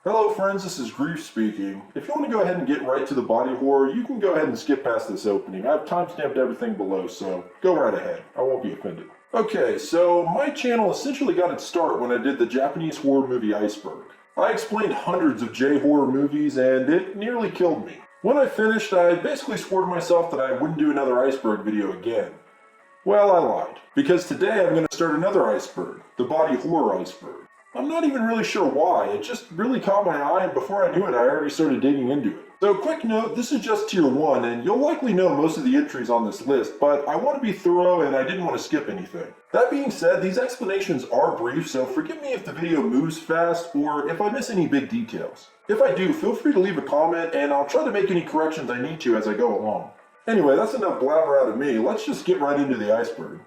Hello friends, this is Grief speaking. If you want to go ahead and get right to the body horror, you can go ahead and skip past this opening. I've timestamped everything below, so go right ahead. I won't be offended. Okay, so my channel essentially got its start when I did the Japanese horror movie Iceberg. I explained hundreds of J-horror movies and it nearly killed me. When I finished, I basically swore to myself that I wouldn't do another Iceberg video again. Well, I lied, because today I'm going to start another Iceberg, the body horror Iceberg. I'm not even really sure why, it just really caught my eye and before I knew it I already started digging into it. So quick note, this is just tier 1 and you'll likely know most of the entries on this list, but I want to be thorough and I didn't want to skip anything. That being said, these explanations are brief, so forgive me if the video moves fast or if I miss any big details. If I do, feel free to leave a comment and I'll try to make any corrections I need to as I go along. Anyway, that's enough blabber out of me, let's just get right into the iceberg.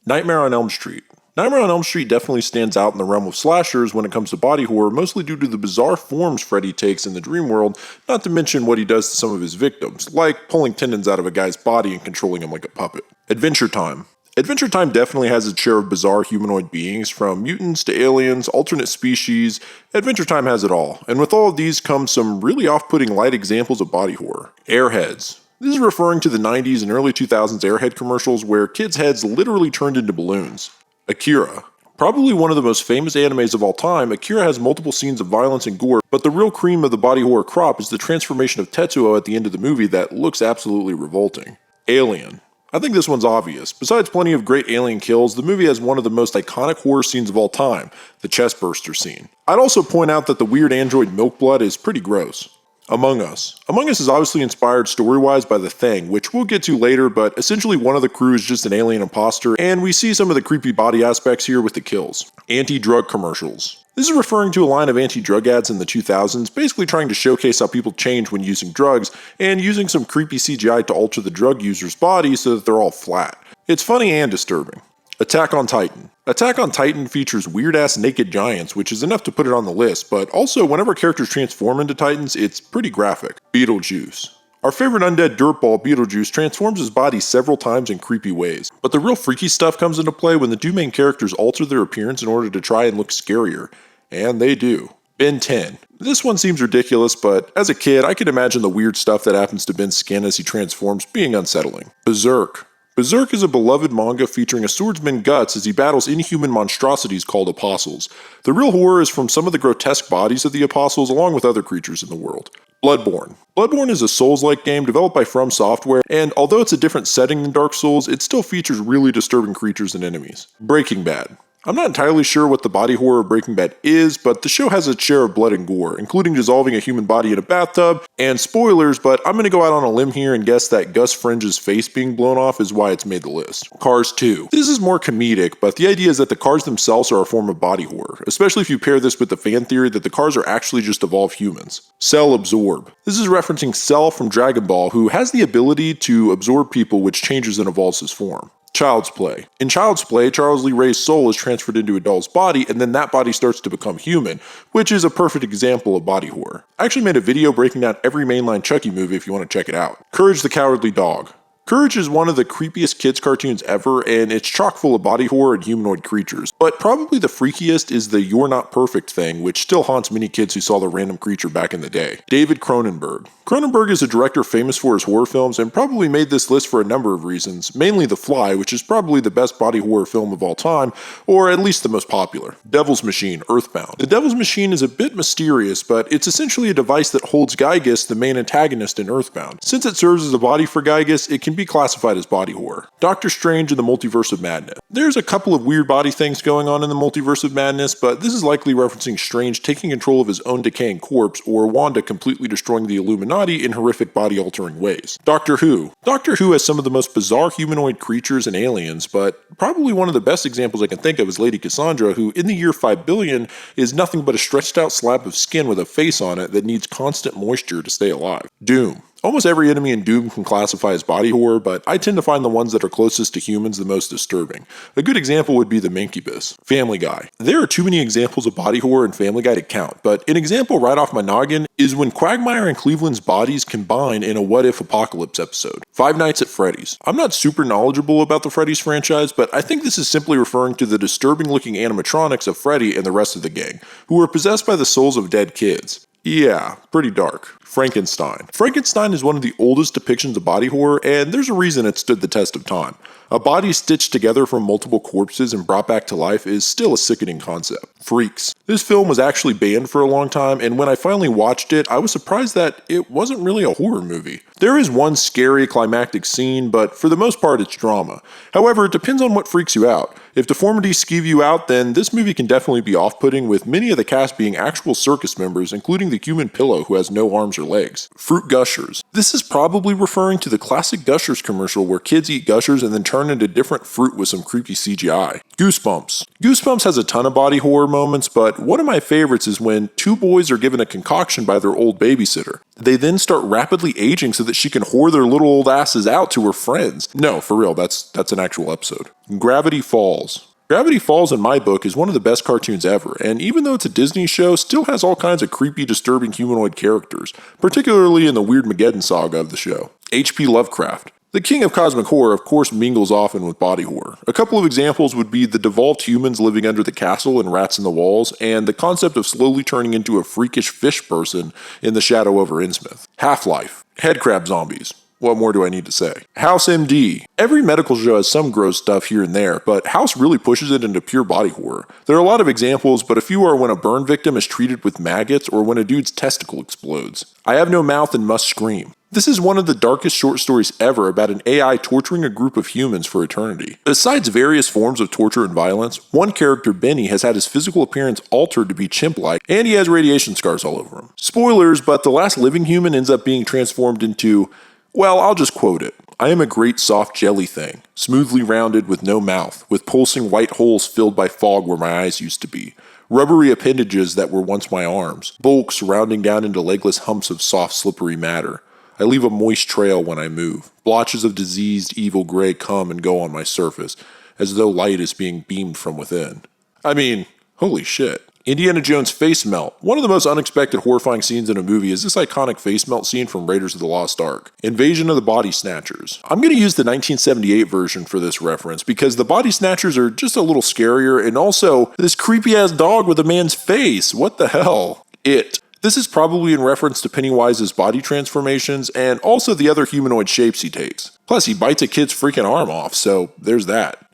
Nightmare on Elm Street. Nightmare on Elm Street definitely stands out in the realm of slashers when it comes to body horror, mostly due to the bizarre forms Freddy takes in the dream world, not to mention what he does to some of his victims, like pulling tendons out of a guy's body and controlling him like a puppet. Adventure Time. Adventure Time definitely has its share of bizarre humanoid beings, from mutants to aliens, alternate species. Adventure Time has it all, and with all of these comes some really off-putting light examples of body horror. Airheads. This is referring to the 90s and early 2000s Airhead commercials where kids' heads literally turned into balloons. Akira. Probably one of the most famous animes of all time, Akira has multiple scenes of violence and gore, but the real cream of the body horror crop is the transformation of Tetsuo at the end of the movie that looks absolutely revolting. Alien. I think this one's obvious. Besides plenty of great alien kills, the movie has one of the most iconic horror scenes of all time, the chestburster scene. I'd also point out that the weird android Milkblood is pretty gross. Among Us. Among Us is obviously inspired story-wise by The Thing, which we'll get to later, but essentially one of the crew is just an alien imposter, and we see some of the creepy body aspects here with the kills. Anti-drug commercials. This is referring to a line of anti-drug ads in the 2000s, basically trying to showcase how people change when using drugs, and using some creepy CGI to alter the drug user's body so that they're all flat. It's funny and disturbing. Attack on Titan. Attack on Titan features weird-ass naked giants, which is enough to put it on the list, but also whenever characters transform into titans, it's pretty graphic. Beetlejuice. Our favorite undead dirtball, Beetlejuice, transforms his body several times in creepy ways. But the real freaky stuff comes into play when the two main characters alter their appearance in order to try and look scarier. And they do. Ben 10. This one seems ridiculous, but as a kid, I could imagine the weird stuff that happens to Ben's skin as he transforms being unsettling. Berserk. Berserk is a beloved manga featuring a swordsman Guts as he battles inhuman monstrosities called apostles. The real horror is from some of the grotesque bodies of the apostles along with other creatures in the world. Bloodborne. Bloodborne is a Souls-like game developed by From Software, and although it's a different setting than Dark Souls, it still features really disturbing creatures and enemies. Breaking Bad. I'm not entirely sure what the body horror of Breaking Bad is, but the show has its share of blood and gore, including dissolving a human body in a bathtub, and spoilers, but I'm gonna go out on a limb here and guess that Gus Fringe's face being blown off is why it's made the list. Cars 2. This is more comedic, but the idea is that the cars themselves are a form of body horror, especially if you pair this with the fan theory that the cars are actually just evolved humans. Cell Absorb. This is referencing Cell from Dragon Ball, who has the ability to absorb people, which changes and evolves his form. Child's Play. In Child's Play, Charles Lee Ray's soul is transferred into a doll's body, and then that body starts to become human, which is a perfect example of body horror. I actually made a video breaking down every mainline Chucky movie if you want to check it out. Courage the Cowardly Dog. Courage is one of the creepiest kids cartoons ever, and it's chock full of body horror and humanoid creatures. But probably the freakiest is the "you're not perfect" thing, which still haunts many kids who saw the random creature back in the day. David Cronenberg. Cronenberg is a director famous for his horror films and probably made this list for a number of reasons, mainly The Fly, which is probably the best body horror film of all time, or at least the most popular. Devil's Machine, Earthbound. The Devil's Machine is a bit mysterious, but it's essentially a device that holds Gygus, the main antagonist in Earthbound. Since it serves as a body for Gygus, it can be classified as body horror. Doctor Strange and the Multiverse of Madness. There's a couple of weird body things going on in the Multiverse of Madness, but this is likely referencing Strange taking control of his own decaying corpse, or Wanda completely destroying the Illuminati in horrific body-altering ways. Doctor Who. Doctor Who has some of the most bizarre humanoid creatures and aliens, but probably one of the best examples I can think of is Lady Cassandra, who in the year 5 billion is nothing but a stretched out slab of skin with a face on it that needs constant moisture to stay alive. Doom. Almost every enemy in Doom can classify as body horror, but I tend to find the ones that are closest to humans the most disturbing. A good example would be the Mancubus. Family Guy. There are too many examples of body horror in Family Guy to count, but an example right off my noggin is when Quagmire and Cleveland's bodies combine in a What If Apocalypse episode. Five Nights at Freddy's. I'm not super knowledgeable about the Freddy's franchise, but I think this is simply referring to the disturbing looking animatronics of Freddy and the rest of the gang, who were possessed by the souls of dead kids. Yeah, pretty dark. Frankenstein. Frankenstein is one of the oldest depictions of body horror, and there's a reason it stood the test of time. A body stitched together from multiple corpses and brought back to life is still a sickening concept. Freaks. This film was actually banned for a long time, and when I finally watched it, I was surprised that it wasn't really a horror movie. There is one scary climactic scene, but for the most part it's drama. However, it depends on what freaks you out. If deformities skeeve you out, then this movie can definitely be off-putting, with many of the cast being actual circus members, including the human pillow who has no arms or legs. Fruit Gushers. This is probably referring to the classic Gushers commercial where kids eat Gushers and then turn into different fruit with some creepy CGI. Goosebumps. Goosebumps has a ton of body horror moments, but one of my favorites is when two boys are given a concoction by their old babysitter. They then start rapidly aging so that she can whore their little old asses out to her friends. No, for real, that's an actual episode. Gravity Falls. Gravity Falls in my book is one of the best cartoons ever, and even though it's a Disney show, still has all kinds of creepy, disturbing humanoid characters, particularly in the Weirdmageddon saga of the show. H.P. Lovecraft. The king of cosmic horror, of course, mingles often with body horror. A couple of examples would be the devolved humans living under the castle and rats in the walls, and the concept of slowly turning into a freakish fish person in The Shadow over Innsmouth. Half-Life. Headcrab zombies. What more do I need to say? House MD. Every medical show has some gross stuff here and there, but House really pushes it into pure body horror. There are a lot of examples, but a few are when a burn victim is treated with maggots or when a dude's testicle explodes. I have no mouth and must scream. This is one of the darkest short stories ever about an AI torturing a group of humans for eternity. Besides various forms of torture and violence, one character, Benny, has had his physical appearance altered to be chimp-like, and he has radiation scars all over him. Spoilers, but the last living human ends up being transformed into, well, I'll just quote it. I am a great soft jelly thing, smoothly rounded with no mouth, with pulsing white holes filled by fog where my eyes used to be. Rubbery appendages that were once my arms, bulks rounding down into legless humps of soft, slippery matter. I leave a moist trail when I move. Blotches of diseased, evil gray come and go on my surface, as though light is being beamed from within. I mean, holy shit. Indiana Jones face melt. One of the most unexpected horrifying scenes in a movie is this iconic face melt scene from Raiders of the Lost Ark. Invasion of the Body Snatchers. I'm going to use the 1978 version for this reference because the Body Snatchers are just a little scarier, and also this creepy ass dog with a man's face. What the hell? It. This is probably in reference to Pennywise's body transformations and also the other humanoid shapes he takes. Plus, he bites a kid's freaking arm off, so there's that.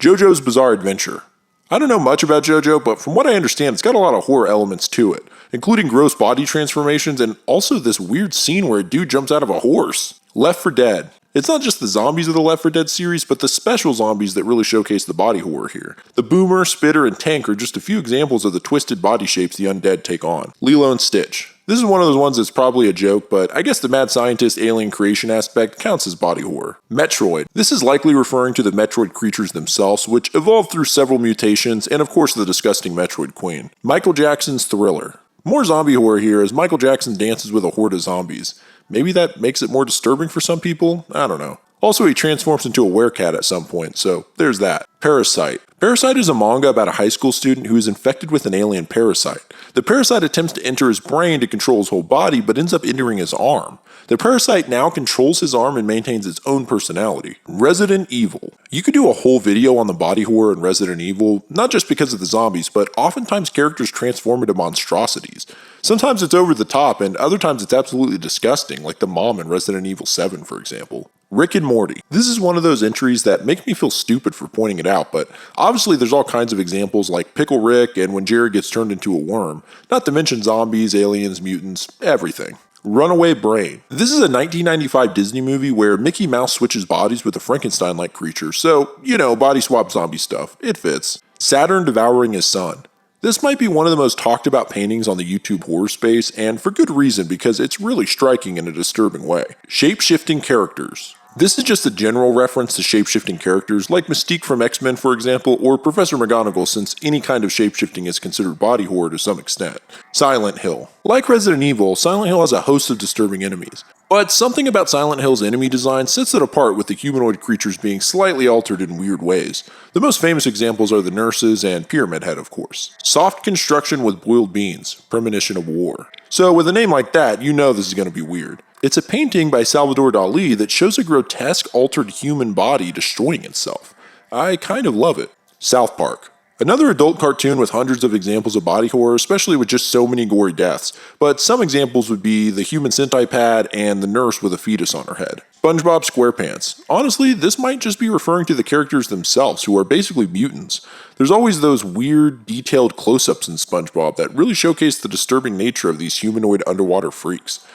JoJo's Bizarre Adventure. I don't know much about JoJo, but from what I understand, it's got a lot of horror elements to it, including gross body transformations and also this weird scene where a dude jumps out of a horse. Left 4 Dead. It's not just the zombies of the Left 4 Dead series, but the special zombies that really showcase the body horror here. The Boomer, Spitter, and Tank are just a few examples of the twisted body shapes the undead take on. Lilo and Stitch. This is one of those ones that's probably a joke, but I guess the mad scientist alien creation aspect counts as body horror. Metroid. This is likely referring to the Metroid creatures themselves, which evolved through several mutations, and of course the disgusting Metroid Queen. Michael Jackson's Thriller. More zombie horror here as Michael Jackson dances with a horde of zombies. Maybe that makes it more disturbing for some people? I don't know. Also, he transforms into a werecat at some point, so there's that. Parasite. Parasite is a manga about a high school student who is infected with an alien parasite. The parasite attempts to enter his brain to control his whole body, but ends up entering his arm. The parasite now controls his arm and maintains its own personality. Resident Evil. You could do a whole video on the body horror in Resident Evil, not just because of the zombies, but oftentimes characters transform into monstrosities. Sometimes it's over the top, and other times it's absolutely disgusting, like the mom in Resident Evil 7, for example. Rick and Morty. This is one of those entries that make me feel stupid for pointing it out, but obviously there's all kinds of examples like Pickle Rick and when Jerry gets turned into a worm, not to mention zombies, aliens, mutants, everything. Runaway Brain. This is a 1995 Disney movie where Mickey Mouse switches bodies with a Frankenstein-like creature, so, body swap zombie stuff. It fits. Saturn devouring his son. This might be one of the most talked about paintings on the YouTube horror space, and for good reason because it's really striking in a disturbing way. Shape-shifting characters. This is just a general reference to shape-shifting characters like Mystique from X-Men, for example, or Professor McGonagall, since any kind of shape-shifting is considered body horror to some extent. Silent Hill. Like Resident Evil, Silent Hill has a host of disturbing enemies. But something about Silent Hill's enemy design sets it apart, with the humanoid creatures being slightly altered in weird ways. The most famous examples are the nurses and Pyramid Head, of course. Soft construction with boiled beans, premonition of war. So with a name like that, you know this is going to be weird. It's a painting by Salvador Dali that shows a grotesque altered human body destroying itself. I kind of love it. South Park. Another adult cartoon with hundreds of examples of body horror, especially with just so many gory deaths, but some examples would be the human Sentai pad and the nurse with a fetus on her head. SpongeBob SquarePants. Honestly, this might just be referring to the characters themselves, who are basically mutants. There's always those weird, detailed close-ups in SpongeBob that really showcase the disturbing nature of these humanoid underwater freaks.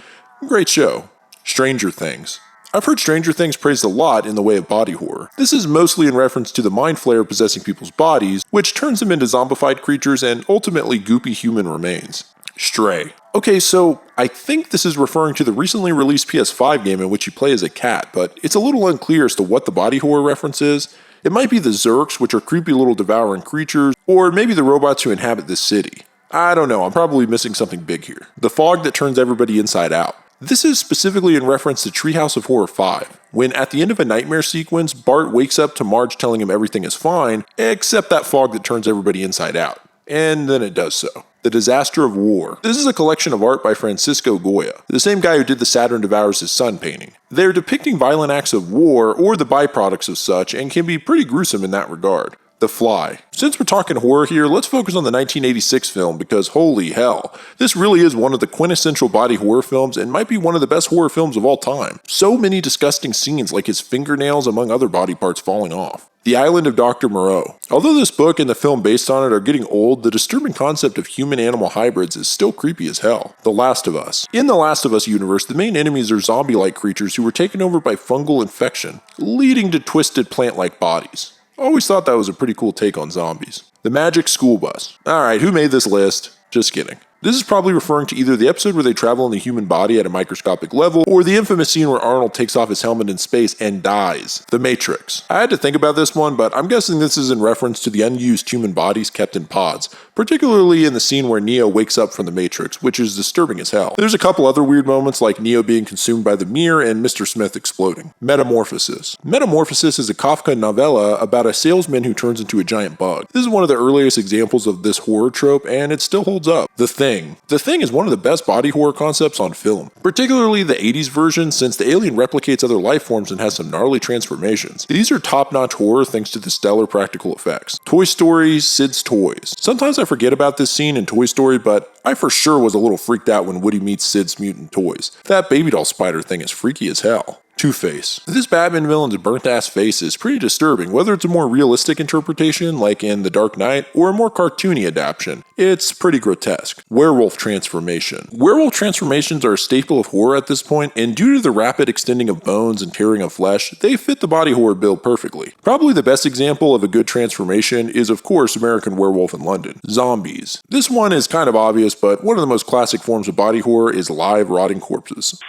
Great show. Stranger Things. I've heard Stranger Things praised a lot in the way of body horror. This is mostly in reference to the mind flare possessing people's bodies, which turns them into zombified creatures and ultimately goopy human remains. Stray. Okay, so I think this is referring to the recently released PS5 game in which you play as a cat, but it's a little unclear as to what the body horror reference is. It might be the Zurks, which are creepy little devouring creatures, or maybe the robots who inhabit this city. I don't know, I'm probably missing something big here. The fog that turns everybody inside out. This is specifically in reference to Treehouse of Horror 5, when at the end of a nightmare sequence, Bart wakes up to Marge telling him everything is fine, except that fog that turns everybody inside out. And then it does so. The Disaster of War. This is a collection of art by Francisco Goya, the same guy who did the Saturn Devours His Son painting. They're depicting violent acts of war or the byproducts of such, and can be pretty gruesome in that regard. The Fly. Since we're talking horror here, let's focus on the 1986 film because holy hell, this really is one of the quintessential body horror films and might be one of the best horror films of all time. So many disgusting scenes like his fingernails among other body parts falling off. The Island of Dr. Moreau. Although this book and the film based on it are getting old, the disturbing concept of human-animal hybrids is still creepy as hell. The Last of Us. In the Last of Us universe, the main enemies are zombie-like creatures who were taken over by fungal infection, leading to twisted plant-like bodies. Always thought that was a pretty cool take on zombies. The Magic School Bus. Alright, who made this list? Just kidding. This is probably referring to either the episode where they travel in the human body at a microscopic level, or the infamous scene where Arnold takes off his helmet in space and dies. The Matrix. I had to think about this one, but I'm guessing this is in reference to the unused human bodies kept in pods, particularly in the scene where Neo wakes up from the Matrix, which is disturbing as hell. There's a couple other weird moments like Neo being consumed by the mirror and Mr. Smith exploding. Metamorphosis. Metamorphosis is a Kafka novella about a salesman who turns into a giant bug. This is one of the earliest examples of this horror trope, and it still holds up. The Thing. The Thing is one of the best body horror concepts on film, particularly the 80s version, since the alien replicates other life forms and has some gnarly transformations. These are top-notch horror thanks to the stellar practical effects. Toy Story, Sid's Toys. Sometimes I forget about this scene in Toy Story, but I for sure was a little freaked out when Woody meets Sid's mutant toys. That baby doll spider thing is freaky as hell. Two-Face. This Batman villain's burnt-ass face is pretty disturbing, whether it's a more realistic interpretation, like in The Dark Knight, or a more cartoony adaptation. It's pretty grotesque. Werewolf transformation. Werewolf transformations are a staple of horror at this point, and due to the rapid extending of bones and tearing of flesh, they fit the body horror bill perfectly. Probably the best example of a good transformation is, of course, American Werewolf in London. Zombies. This one is kind of obvious, but one of the most classic forms of body horror is live rotting corpses.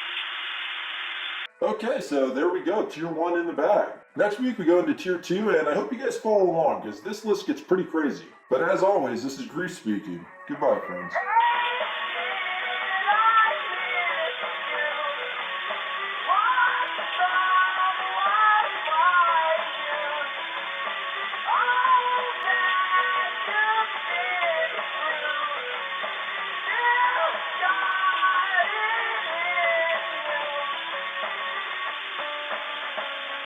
Okay, so there we go, tier 1 in the bag. Next week we go into tier 2, and I hope you guys follow along, because this list gets pretty crazy. But as always, this is Grease speaking. Goodbye, friends.